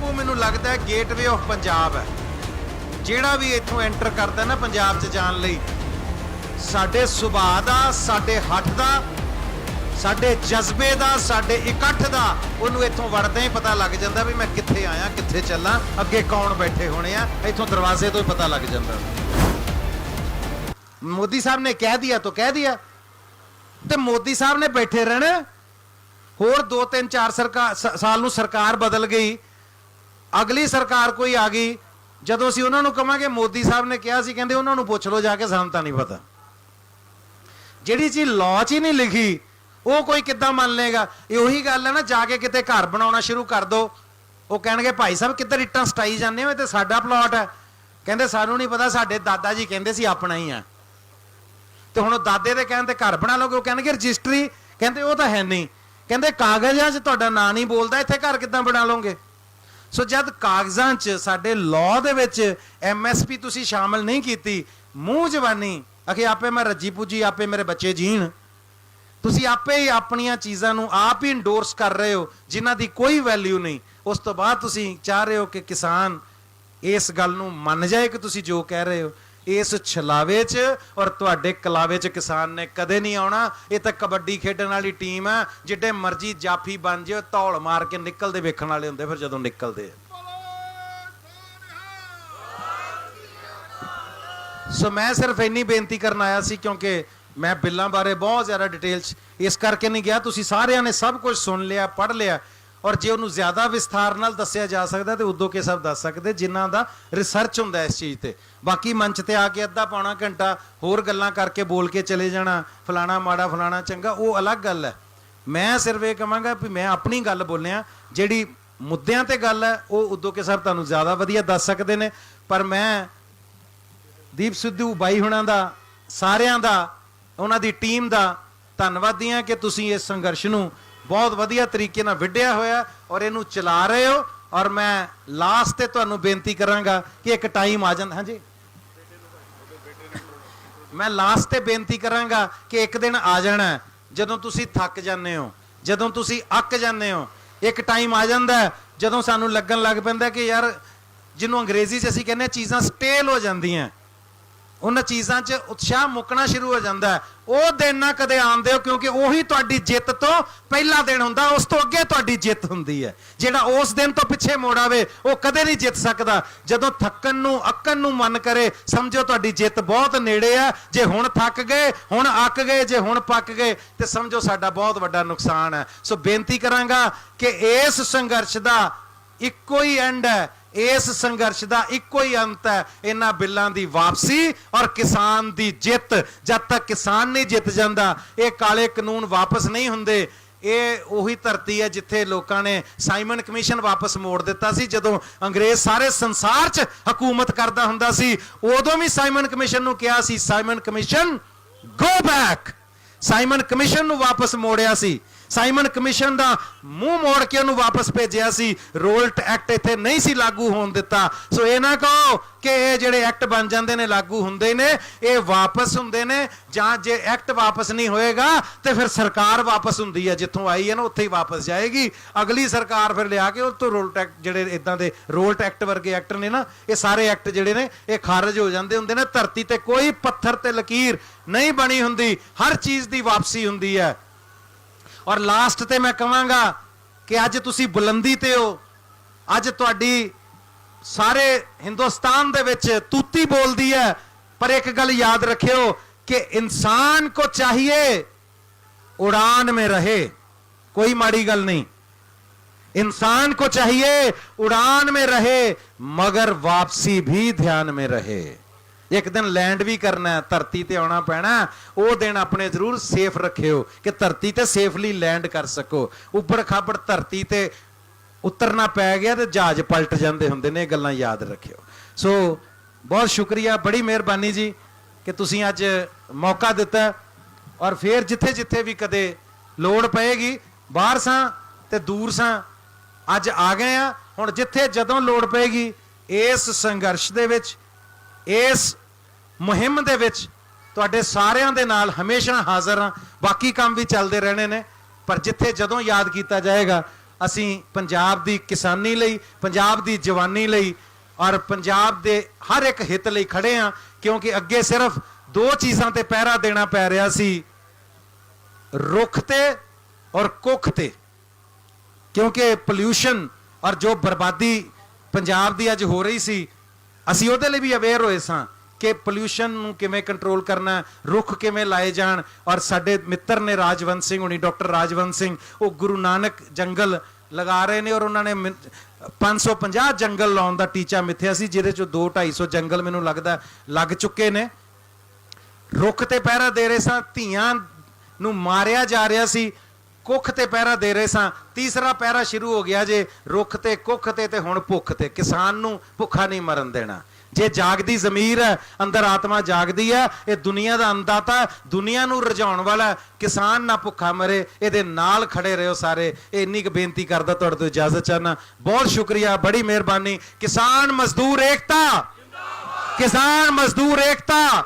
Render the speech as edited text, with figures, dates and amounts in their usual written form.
ਉਹ ਮੈਨੂੰ ਲੱਗਦਾ ਹੈ ਗੇਟਵੇ ਆਫ ਪੰਜਾਬ ਹੈ। ਜਿਹੜਾ ਵੀ ਇੱਥੋਂ ਐਂਟਰ ਕਰਦਾ ਨਾ ਪੰਜਾਬ 'ਚ ਜਾਣ ਲਈ, ਸਾਡੇ ਸੁਭਾਅ ਦਾ, ਸਾਡੇ ਹੱਥ ਦਾ, ਸਾਡੇ ਜਜ਼ਬੇ ਦਾ, ਸਾਡੇ ਇਕੱਠ ਦਾ ਉਹਨੂੰ ਇੱਥੋਂ ਵੜਦੇ ਹੀ ਪਤਾ ਲੱਗ ਜਾਂਦਾ ਵੀ ਮੈਂ ਕਿੱਥੇ ਆਇਆ, ਕਿੱਥੇ ਚੱਲਾਂ, ਅੱਗੇ ਕੌਣ ਬੈਠੇ ਹੋਣੇ ਆ। ਇੱਥੋਂ ਦਰਵਾਜ਼ੇ ਤੋਂ ਹੀ ਪਤਾ ਲੱਗ ਜਾਂਦਾ। ਮੋਦੀ ਸਾਹਿਬ ਨੇ ਕਹਿ ਦਿਆ ਤਾਂ ਕਹਿ ਦਿਆ, ਤੇ ਮੋਦੀ ਸਾਹਿਬ ਨੇ ਬੈਠੇ ਰਹਿਣਾ। ਹੋਰ 2-3-4 ਸਾਲ ਨੂੰ ਸਰਕਾਰ ਬਦਲ ਗਈ, ਅਗਲੀ ਸਰਕਾਰ ਕੋਈ ਆ ਗਈ, ਜਦੋਂ ਅਸੀਂ ਉਹਨਾਂ ਨੂੰ ਕਹਾਂਗੇ ਮੋਦੀ ਸਾਹਿਬ ਨੇ ਕਿਹਾ ਸੀ, ਕਹਿੰਦੇ ਉਹਨਾਂ ਨੂੰ ਪੁੱਛ ਲਓ ਜਾ ਕੇ, ਸਾਨੂੰ ਤਾਂ ਨਹੀਂ ਪਤਾ। ਜਿਹੜੀ ਚੀਜ਼ ਲਾਅ 'ਚ ਹੀ ਨਹੀਂ ਲਿਖੀ ਉਹ ਕੋਈ ਕਿੱਦਾਂ ਮੰਨ ਲੇਗਾ। ਇਹ ਉਹੀ ਗੱਲ ਹੈ ਨਾ, ਜਾ ਕੇ ਕਿਤੇ ਘਰ ਬਣਾਉਣਾ ਸ਼ੁਰੂ ਕਰ ਦੋ, ਉਹ ਕਹਿਣਗੇ ਭਾਈ ਸਾਹਿਬ ਕਿੱਧਰ ਇੱਟਾਂ ਸਟਾਈ ਜਾਂਦੇ ਹੋ, ਇਹ ਤੇ ਸਾਡਾ ਪਲਾਟ ਹੈ। ਕਹਿੰਦੇ ਸਾਨੂੰ ਨਹੀਂ ਪਤਾ, ਸਾਡੇ ਦਾਦਾ ਜੀ ਕਹਿੰਦੇ ਸੀ ਆਪਣਾ ਹੀ ਆ। ਤੇ ਹੁਣ ਦਾਦੇ ਦੇ ਕਹਿਣ ਤੇ ਘਰ ਬਣਾ ਲਓਗੇ, ਉਹ ਕਹਿਣਗੇ ਰਜਿਸਟਰੀ, ਕਹਿੰਦੇ ਉਹ ਤਾਂ ਹੈ ਨਹੀਂ, ਕਹਿੰਦੇ ਕਾਗਜ਼ਾਂ 'ਚ ਤੁਹਾਡਾ ਨਾਂ ਨਹੀਂ ਬੋਲਦਾ, ਇੱਥੇ ਘਰ ਕਿੱਦਾਂ ਬਣਾ ਲਓਗੇ। ਸੋ ਜਦ ਕਾਗਜ਼ਾਂ 'ਚ ਸਾਡੇ ਲਾਅ ਦੇ ਵਿੱਚ MSP ਤੁਸੀਂ ਸ਼ਾਮਲ ਨਹੀਂ ਕੀਤੀ, ਮੂੰਹ ਜ਼ਬਾਨੀ ਅਖੇ ਆਪੇ ਮੈਂ ਰੱਜੀ ਪੁੱਜੀ, ਆਪੇ ਮੇਰੇ ਬੱਚੇ ਜੀਣ, ਤੁਸੀਂ ਆਪੇ ਹੀ ਆਪਣੀਆਂ ਚੀਜ਼ਾਂ ਨੂੰ ਆਪ ਹੀ ਇੰਡੋਰਸ ਕਰ ਰਹੇ ਹੋ ਜਿਨ੍ਹਾਂ ਦੀ ਕੋਈ ਵੈਲਿਊ ਨਹੀਂ। ਉਸ ਤੋਂ ਬਾਅਦ ਤੁਸੀਂ ਚਾਹ ਰਹੇ ਹੋ ਕਿ ਕਿਸਾਨ ਇਸ ਗੱਲ ਨੂੰ ਮੰਨ ਜਾਏ ਕਿ ਤੁਸੀਂ ਜੋ ਕਹਿ ਰਹੇ ਹੋ। ਇਸ ਛਲਾਵੇ 'ਚ ਔਰ ਤੁਹਾਡੇ ਕਲਾਵੇ 'ਚ ਕਿਸਾਨ ਨੇ ਕਦੇ ਨਹੀਂ ਆਉਣਾ। ਇਹ ਤਾਂ ਕਬੱਡੀ ਖੇਡਣ ਵਾਲੀ ਟੀਮ ਹੈ, ਜਿੱਡੇ ਮਰਜ਼ੀ ਜਾਫੀ ਬਣ ਜਾਓ, ਧੌਲ ਮਾਰ ਕੇ ਨਿਕਲਦੇ ਵੇਖਣ ਵਾਲੇ ਹੁੰਦੇ ਫਿਰ ਜਦੋਂ ਨਿਕਲਦੇ ਆ। ਸੋ ਮੈਂ ਸਿਰਫ ਇੰਨੀ ਬੇਨਤੀ ਕਰਨ ਆਇਆ ਸੀ, ਕਿਉਂਕਿ ਮੈਂ ਬਿੱਲਾਂ ਬਾਰੇ ਬਹੁਤ ਜ਼ਿਆਦਾ ਡਿਟੇਲ 'ਚ ਇਸ ਕਰਕੇ ਨਹੀਂ ਗਿਆ। ਤੁਸੀਂ ਸਾਰਿਆਂ ਨੇ ਸਭ ਕੁਝ ਸੁਣ ਲਿਆ, ਪੜ੍ਹ ਲਿਆ, ਔਰ ਜੇ ਉਹਨੂੰ ਜ਼ਿਆਦਾ ਵਿਸਥਾਰ ਨਾਲ ਦੱਸਿਆ ਜਾ ਸਕਦਾ ਤੇ ਉਦੋਂ ਕੇ ਸਭ ਦੱਸ ਸਕਦੇ ਜਿਨ੍ਹਾਂ ਦਾ ਰਿਸਰਚ ਹੁੰਦਾ ਇਸ ਚੀਜ਼ ਤੇ। ਬਾਕੀ ਮੰਚ ਤੇ ਆ ਕੇ ਅੱਧਾ ਪੌਣਾ ਘੰਟਾ ਹੋਰ ਗੱਲਾਂ ਕਰਕੇ ਬੋਲ ਕੇ ਚਲੇ ਜਾਣਾ, ਫਲਾਣਾ ਮਾੜਾ ਫਲਾਣਾ ਚੰਗਾ, ਉਹ ਅਲੱਗ ਗੱਲ ਹੈ। ਮੈਂ ਸਿਰਫ ਇਹ ਕਹਾਂਗਾ ਵੀ ਮੈਂ ਆਪਣੀ ਗੱਲ ਬੋਲਿਆ, ਜਿਹੜੀ ਮੁੱਦਿਆਂ ਤੇ ਗੱਲ ਹੈ ਉਹ ਉਦੋਂ ਕੇ ਸਭ ਤੁਹਾਨੂੰ ਜ਼ਿਆਦਾ ਵਧੀਆ ਦੱਸ ਸਕਦੇ ਨੇ। ਪਰ ਮੈਂ ਦੀਪ ਸਿੱਧੂ ਬਾਈ ਹੁਣਾਂ ਦਾ, ਸਾਰਿਆਂ ਦਾ, ਉਹਨਾਂ ਦੀ ਟੀਮ ਦਾ ਧੰਨਵਾਦੀ ਹਾਂ ਕਿ ਤੁਸੀਂ ਇਸ ਸੰਘਰਸ਼ ਨੂੰ ਬਹੁਤ ਵਧੀਆ ਤਰੀਕੇ ਨਾਲ ਵਿੱਢਿਆ ਹੋਇਆ ਔਰ ਇਹਨੂੰ ਚਲਾ ਰਹੇ ਹੋ। ਔਰ ਮੈਂ ਲਾਸਟ ਤੇ ਤੁਹਾਨੂੰ ਬੇਨਤੀ ਕਰਾਂਗਾ ਕਿ ਇੱਕ ਟਾਈਮ ਆ ਜਾਂਦਾ। ਹਾਂਜੀ, ਮੈਂ ਲਾਸਟ ਤੇ ਬੇਨਤੀ ਕਰਾਂਗਾ ਕਿ ਇੱਕ ਦਿਨ ਆ ਜਾਣਾ ਜਦੋਂ ਤੁਸੀਂ ਥੱਕ ਜਾਂਦੇ ਹੋ, ਜਦੋਂ ਤੁਸੀਂ ਅੱਕ ਜਾਂਦੇ ਹੋ। ਇੱਕ ਟਾਈਮ ਆ ਜਾਂਦਾ ਜਦੋਂ ਸਾਨੂੰ ਲੱਗਣ ਲੱਗ ਪੈਂਦਾ ਕਿ ਯਾਰ, ਜਿਹਨੂੰ ਅੰਗਰੇਜ਼ੀ 'ਚ ਅਸੀਂ ਕਹਿੰਦੇ ਚੀਜ਼ਾਂ ਸਟੇਲ ਹੋ ਜਾਂਦੀਆਂ, ਉਹਨਾਂ ਚੀਜ਼ਾਂ 'ਚ ਉਤਸ਼ਾਹ ਮੁੱਕਣਾ ਸ਼ੁਰੂ ਹੋ ਜਾਂਦਾ। ਉਹ ਦਿਨ ਨਾ ਕਦੇ ਆਉਂਦੇ ਹੋ, ਕਿਉਂਕਿ ਉਹੀ ਤੁਹਾਡੀ ਜਿੱਤ ਤੋਂ ਪਹਿਲਾ ਦਿਨ ਹੁੰਦਾ, ਉਸ ਤੋਂ ਅੱਗੇ ਤੁਹਾਡੀ ਜਿੱਤ ਹੁੰਦੀ ਹੈ। ਜਿਹੜਾ ਉਸ ਦਿਨ ਤੋਂ ਪਿੱਛੇ ਮੋੜ ਆਵੇ ਉਹ ਕਦੇ ਨਹੀਂ ਜਿੱਤ ਸਕਦਾ। ਜਦੋਂ ਥੱਕਣ ਨੂੰ, ਅੱਕਣ ਨੂੰ ਮਨ ਕਰੇ, ਸਮਝੋ ਤੁਹਾਡੀ ਜਿੱਤ ਬਹੁਤ ਨੇੜੇ ਆ। ਜੇ ਹੁਣ ਥੱਕ ਗਏ, ਹੁਣ ਅੱਕ ਗਏ, ਜੇ ਹੁਣ ਪੱਕ ਗਏ, ਤੇ ਸਮਝੋ ਸਾਡਾ ਬਹੁਤ ਵੱਡਾ ਨੁਕਸਾਨ ਹੈ। ਸੋ ਬੇਨਤੀ ਕਰਾਂਗਾ ਕਿ ਇਸ ਸੰਘਰਸ਼ ਦਾ ਇੱਕੋ ਹੀ ਐਂਡ ਹੈ, ਇਸ ਸੰਘਰਸ਼ ਦਾ ਇੱਕੋ ਹੀ ਅੰਤ ਹੈ, ਇਹਨਾਂ ਬਿੱਲਾਂ ਦੀ ਵਾਪਸੀ ਔਰ ਕਿਸਾਨ ਦੀ ਜਿੱਤ। ਜਦ ਤੱਕ ਕਿਸਾਨ ਨਹੀਂ ਜਿੱਤ ਜਾਂਦਾ, ਇਹ ਕਾਲੇ ਕਾਨੂੰਨ ਵਾਪਸ ਨਹੀਂ ਹੁੰਦੇ। ਇਹ ਉਹੀ ਧਰਤੀ ਹੈ ਜਿੱਥੇ ਲੋਕਾਂ ਨੇ ਸਾਈਮਨ ਕਮਿਸ਼ਨ ਵਾਪਸ ਮੋੜ ਦਿੱਤਾ ਸੀ। ਜਦੋਂ ਅੰਗਰੇਜ਼ ਸਾਰੇ ਸੰਸਾਰ 'ਚ ਹਕੂਮਤ ਕਰਦਾ ਹੁੰਦਾ ਸੀ, ਉਦੋਂ ਵੀ ਸਾਈਮਨ ਕਮਿਸ਼ਨ ਨੂੰ ਕਿਹਾ ਸੀ, Simon commission go back. Simon commission ਨੂੰ ਵਾਪਸ ਮੋੜਿਆ ਸੀ, ਸਾਈਮਨ ਕਮਿਸ਼ਨ ਦਾ ਮੂੰਹ ਮੋੜ ਕੇ ਉਹਨੂੰ ਵਾਪਸ ਭੇਜਿਆ ਸੀ। ਰੋਲਟ ਐਕਟ ਇੱਥੇ ਨਹੀਂ ਸੀ ਲਾਗੂ ਹੋਣ ਦਿੱਤਾ। ਸੋ ਇਹ ਨਾ ਕਹੋ ਕਿ ਇਹ ਜਿਹੜੇ ਐਕਟ ਬਣ ਜਾਂਦੇ ਨੇ ਲਾਗੂ ਹੁੰਦੇ ਨੇ, ਇਹ ਵਾਪਸ ਹੁੰਦੇ ਨੇ। ਜਾਂ ਜੇ ਐਕਟ ਵਾਪਸ ਨਹੀਂ ਹੋਏਗਾ ਤੇ ਫਿਰ ਸਰਕਾਰ ਵਾਪਸ ਹੁੰਦੀ ਹੈ, ਜਿੱਥੋਂ ਆਈ ਹੈ ਨਾ ਉੱਥੇ ਹੀ ਵਾਪਸ ਜਾਏਗੀ। ਅਗਲੀ ਸਰਕਾਰ ਫਿਰ ਲਿਆ ਕੇ ਉਹ ਤੋਂ ਰੋਲਟ ਐਕਟ, ਜਿਹੜੇ ਇਦਾਂ ਦੇ ਰੋਲਟ ਐਕਟ ਵਰਗੇ ਐਕਟ ਨੇ ਨਾ, ਇਹ ਸਾਰੇ ਐਕਟ ਜਿਹੜੇ ਨੇ ਇਹ ਖਾਰਜ ਹੋ ਜਾਂਦੇ ਹੁੰਦੇ ਨੇ। ਧਰਤੀ ਤੇ ਕੋਈ ਪੱਥਰ ਤੇ ਲਕੀਰ ਨਹੀਂ ਬਣੀ ਹੁੰਦੀ, ਹਰ ਚੀਜ਼ ਦੀ ਵਾਪਸੀ ਹੁੰਦੀ ਹੈ। ਔਰ ਲਾਸਟ ਤੇ ਮੈਂ ਕਹਾਂਗਾ ਕਿ ਅੱਜ ਤੁਸੀਂ ਬੁਲੰਦੀ ਤੇ ਹੋ, ਅੱਜ ਤੁਹਾਡੀ ਸਾਰੇ ਹਿੰਦੁਸਤਾਨ ਦੇ ਵਿੱਚ ਤੂਤੀ ਬੋਲਦੀ ਹੈ। ਪਰ ਇੱਕ ਗੱਲ ਯਾਦ ਰੱਖਿਓ कि इंसान को चाहिए उड़ान में रहे, कोई माड़ी गल नहीं। इंसान को चाहिए उड़ान में रहे, मगर वापसी भी ध्यान में रहे। एक दिन लैंड भी करना है, धरती ते आना पैना, वो दिन अपने जरूर सेफ रखियो कि धरती ते सेफली लैंड कर सको। उबड़ खाबड़ धरती ते उतरना पै गया तो जहाज पलट जाते होंगे ने, गल्लां याद रखियो। सो बहुत शुक्रिया, बड़ी मेहरबानी जी कि तुसीं अज मौका दिता। और फिर जिथे जिथे भी कदे लोड़ पएगी, बाहर सां ते दूर सां, अज आ गए आ। हुण जिथे जदों लोड़ पएगी इस संघर्ष दे विच, इस मुहिम दे विच तुहाडे सारियां दे नाल हमेशा हाज़र हाँ। बाकी काम भी चलते रहने ने, पर जिथे जदों याद किया जाएगा ਅਸੀਂ ਪੰਜਾਬ ਦੀ ਕਿਸਾਨੀ ਲਈ, ਪੰਜਾਬ ਦੀ ਜਵਾਨੀ ਲਈ ਔਰ ਪੰਜਾਬ ਦੇ ਹਰ ਇੱਕ ਹਿੱਤ ਲਈ ਖੜੇ ਹਾਂ, ਕਿਉਂਕਿ ਅੱਗੇ ਸਿਰਫ ਦੋ ਚੀਜ਼ਾਂ ਤੇ ਪਹਿਰਾ ਦੇਣਾ ਪੈ ਰਿਹਾ ਸੀ, ਰੁੱਖ ਤੇ ਔਰ ਕੁੱਖ ਤੇ। ਕਿਉਂਕਿ ਪੋਲਿਊਸ਼ਨ ਔਰ ਜੋ ਬਰਬਾਦੀ ਪੰਜਾਬ ਦੀ ਅੱਜ ਹੋ ਰਹੀ ਸੀ, ਅਸੀਂ ਉਹਦੇ ਲਈ ਵੀ ਅਵੇਅਰ ਹੋਏ ਸਾਂ ਕਿ ਪੋਲਿਊਸ਼ਨ ਨੂੰ ਕਿਵੇਂ ਕੰਟਰੋਲ ਕਰਨਾ, ਰੁੱਖ ਕਿਵੇਂ ਲਾਏ ਜਾਣ। ਔਰ ਸਾਡੇ ਮਿੱਤਰ ਨੇ ਰਾਜਵੰਤ ਸਿੰਘ ਹੁਣੀ, ਡਾਕਟਰ ਰਾਜਵੰਤ ਸਿੰਘ, ਉਹ ਗੁਰੂ ਨਾਨਕ ਜੰਗਲ ਲਗਾ ਰਹੇ ਨੇ ਔਰ ਉਹਨਾਂ ਨੇ 550 ਜੰਗਲ ਲਾਉਣ ਦਾ ਟੀਚਾ ਮਿੱਥਿਆ ਸੀ, ਜਿਹਦੇ ਚੋਂ 200-250 ਜੰਗਲ ਮੈਨੂੰ ਲੱਗਦਾ ਲੱਗ ਚੁੱਕੇ ਨੇ। ਰੁੱਖ ਤੇ ਪਹਿਰਾ ਦੇ ਰਹੇ ਸਾਂ, ਧੀਆਂ ਨੂੰ ਮਾਰਿਆ ਜਾ ਰਿਹਾ ਸੀ, ਕੁੱਖ ਤੇ ਪਹਿਰਾ ਦੇ ਰਹੇ ਸਾਂ, ਤੀਸਰਾ ਪਹਿਰਾ ਸ਼ੁਰੂ ਹੋ ਗਿਆ ਜੇ ਰੁੱਖ ਤੇ ਕੁੱਖ ਤੇ ਹੁਣ ਭੁੱਖ ਤੇ। ਕਿਸਾਨ ਨੂੰ ਭੁੱਖਾ ਨਹੀਂ ਮਰਨ ਦੇਣਾ। ਜੇ ਜਾਗਦੀ ਜ਼ਮੀਰ ਹੈ, ਅੰਦਰ ਆਤਮਾ ਜਾਗਦੀ ਹੈ, ਇਹ ਦੁਨੀਆ ਦਾ ਅੰਦਾਤਾ, ਦੁਨੀਆ ਨੂੰ ਰਜਾਉਣ ਵਾਲਾ, ਕਿਸਾਨ ਨਾ ਭੁੱਖਾ ਮਰੇ, ਇਹਦੇ ਨਾਲ ਖੜੇ ਰਹੋ ਸਾਰੇ। ਇਹ ਇੰਨੀ ਕੁ ਬੇਨਤੀ ਕਰਦਾ, ਤੁਹਾਡੇ ਤੋਂ ਇਜਾਜ਼ਤ ਚਾਹਨਾ। ਬਹੁਤ ਸ਼ੁਕਰੀਆ, ਬੜੀ ਮਿਹਰਬਾਨੀ। ਕਿਸਾਨ ਮਜ਼ਦੂਰ ਏਕਤਾ, ਕਿਸਾਨ ਮਜ਼ਦੂਰ ਏਕਤਾ।